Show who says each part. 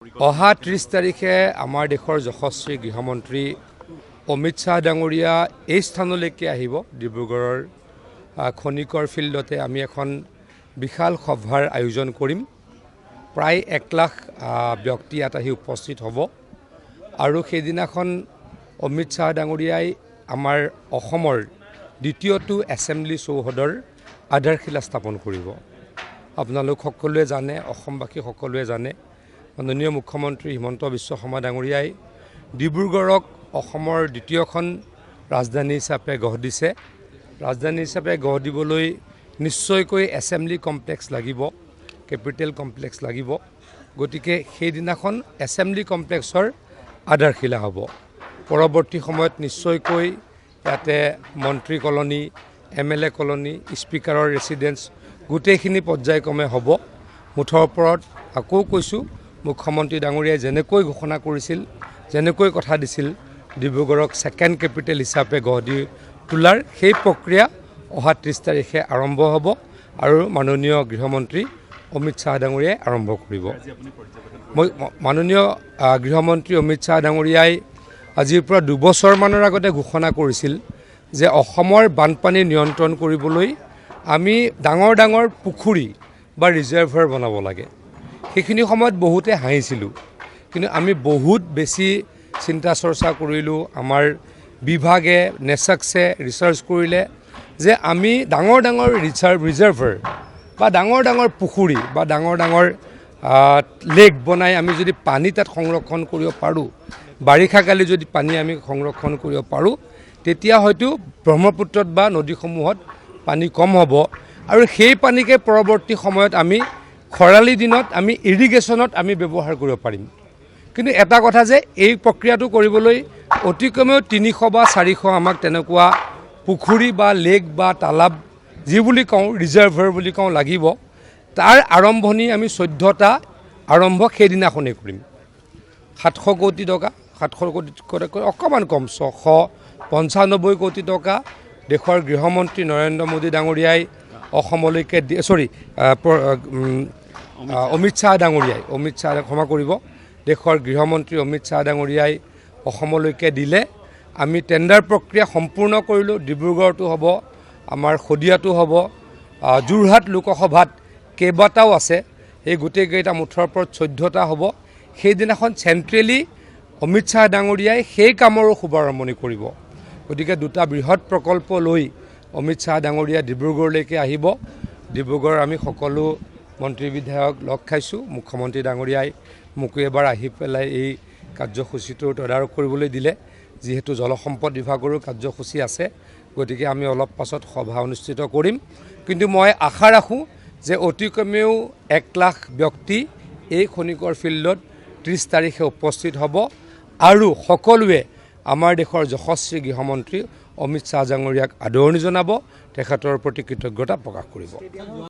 Speaker 1: অহা 30 তাৰিখে আমাৰ দেশৰ যশস্বী গৃহমন্ত্ৰী অমিত শাহ ডাঙৰীয়া এই স্থানলৈকে আহিব। ডিব্ৰুগড়ৰ খনিকৰ ফিল্ডতে আমি এখন বিশাল সভাৰ আয়োজন কৰিম। প্ৰায় 1 লাখ ব্যক্তি ইয়াত আহি উপস্থিত হ'ব আৰু সেইদিনাখন অমিত শাহ ডাঙৰীয়াই আমাৰ অসমৰ দ্বিতীয়টো এছেম্বলি চৌহদৰ আধাৰশিলা স্থাপন কৰিব। আপোনালোক সকলোৱে জানে, অসমবাসী সকলোৱে জানে, মাননীয় মুখ্যমন্ত্ৰী হিমন্ত বিশ্ব শৰ্মা ডাঙৰীয়াই ডিব্ৰুগড়ক অসমৰ দ্বিতীয়খন ৰাজধানী হিচাপে গঢ় দিছে। ৰাজধানী হিচাপে গঢ় দিবলৈ নিশ্চয়কৈ এছেম্বলি কমপ্লেক্স লাগিব, কেপিটেল কমপ্লেক্স লাগিব। গতিকে সেইদিনাখন এছেম্বলি কমপ্লেক্সৰ আধাৰশিলা হ'ব। পৰৱৰ্তী সময়ত নিশ্চয়কৈ ইয়াতে মন্ত্ৰী কলনী, MLA কলনী, স্পীকাৰৰ ৰেচিডেন্স গোটেইখিনি পৰ্যায়ক্ৰমে হ'ব। মুঠৰ ওপৰত আকৌ কৈছোঁ, মুখ্যমন্ত্ৰী ডাঙৰীয়াই যেনেকৈ ঘোষণা কৰিছিল, যেনেকৈ কথা দিছিল ডিব্ৰুগড়ক ছেকেণ্ড কেপিটেল হিচাপে গঢ় দি তোলাৰ, সেই প্ৰক্ৰিয়া অহা 30 তাৰিখে আৰম্ভ হ'ব আৰু মাননীয় গৃহমন্ত্ৰী অমিত শাহ ডাঙৰীয়াই আৰম্ভ কৰিব। মাননীয় গৃহমন্ত্ৰী অমিত শাহ ডাঙৰীয়াই আজিৰ পৰা 2 বছৰমানৰ আগতে ঘোষণা কৰিছিল যে অসমৰ বানপানী নিয়ন্ত্ৰণ কৰিবলৈ আমি ডাঙৰ ডাঙৰ পুখুৰী বা ৰিজাৰ্ভাৰ বনাব লাগে। সেইখিনি সময়ত বহুতে হাঁহিছিলোঁ, কিন্তু আমি বহুত বেছি চিন্তা চৰ্চা কৰিলোঁ। আমাৰ বিভাগে, নেচাক্সে ৰিচাৰ্চ কৰিলে যে আমি ডাঙৰ ডাঙৰ ৰিজাৰ্ভাৰ বা ডাঙৰ ডাঙৰ পুখুৰী বা ডাঙৰ ডাঙৰ লেক বনাই আমি যদি পানী তাত সংৰক্ষণ কৰিব পাৰোঁ, বাৰিষা কালি যদি পানী আমি সংৰক্ষণ কৰিব পাৰোঁ, তেতিয়া হয়তো ব্ৰহ্মপুত্ৰত বা নদীসমূহত পানী কম হ'ব আৰু সেই পানীকে পৰৱৰ্তী সময়ত আমি খৰালি দিনত আমি ইৰিগেশ্যনত আমি ব্যৱহাৰ কৰিব পাৰিম। কিন্তু এটা কথা যে এই প্ৰক্ৰিয়াটো কৰিবলৈ অতি কমেও 300 বা 400 আমাক তেনেকুৱা পুখুৰী বা লেক বা তালাব যি বুলি কওঁ, ৰিজাৰ্ভাৰ বুলি কওঁ, লাগিব। তাৰ আৰম্ভণি আমি 14টা আৰম্ভ সেইদিনাখনেই কৰিম। 700 কোটি টকা, 700 কোটি টকা অকণমান কম, 695 কোটি টকা দেশৰ গৃহমন্ত্ৰী নৰেন্দ্ৰ মোদী ডাঙৰীয়াই অসমলৈকে অমিত শাহ ক্ষমা কৰিব, দেশৰ গৃহমন্ত্ৰী অমিত শাহ ডাঙৰীয়াই অসমলৈকে দিলে। আমি টেণ্ডাৰ প্ৰক্ৰিয়া সম্পূৰ্ণ কৰিলোঁ। ডিব্ৰুগড়তো হ'ব, আমাৰ শদিয়াতো হ'ব, যোৰহাট লোকসভাত কেইবাটাও আছে, সেই গোটেইকেইটা মুঠৰ ওপৰত 14টা হ'ব। সেইদিনাখন চেণ্ট্ৰেলি অমিত শাহ ডাঙৰীয়াই সেই কামৰো শুভাৰম্ভণি কৰিব। গতিকে 2টা বৃহৎ প্ৰকল্প লৈ অমিত শাহ ডাঙৰীয়া ডিব্ৰুগড়লৈকে আহিব। ডিব্ৰুগড় আমি সকলো মন্ত্ৰী বিধায়ক লগ খাইছোঁ। মুখ্যমন্ত্ৰী ডাঙৰীয়াই মোকো এবাৰ আহি পেলাই এই কাৰ্যসূচীটো তদাৰক কৰিবলৈ দিলে। যিহেতু জলসম্পদ বিভাগৰো কাৰ্যসূচী আছে, গতিকে আমি অলপ পাছত সভা অনুষ্ঠিত কৰিম। কিন্তু মই আশা ৰাখোঁ যে অতি কমেও 1 লাখ ব্যক্তি এই খনিকৰ ফিল্ডত 30 তাৰিখে উপস্থিত হ'ব আৰু সকলোৱে আমাৰ দেশৰ যশস্বী গৃহমন্ত্ৰী অমিত শাহ ডাঙৰীয়াক আদৰণি জনাব, তেখেতৰ প্ৰতি কৃতজ্ঞতা প্ৰকাশ কৰিব।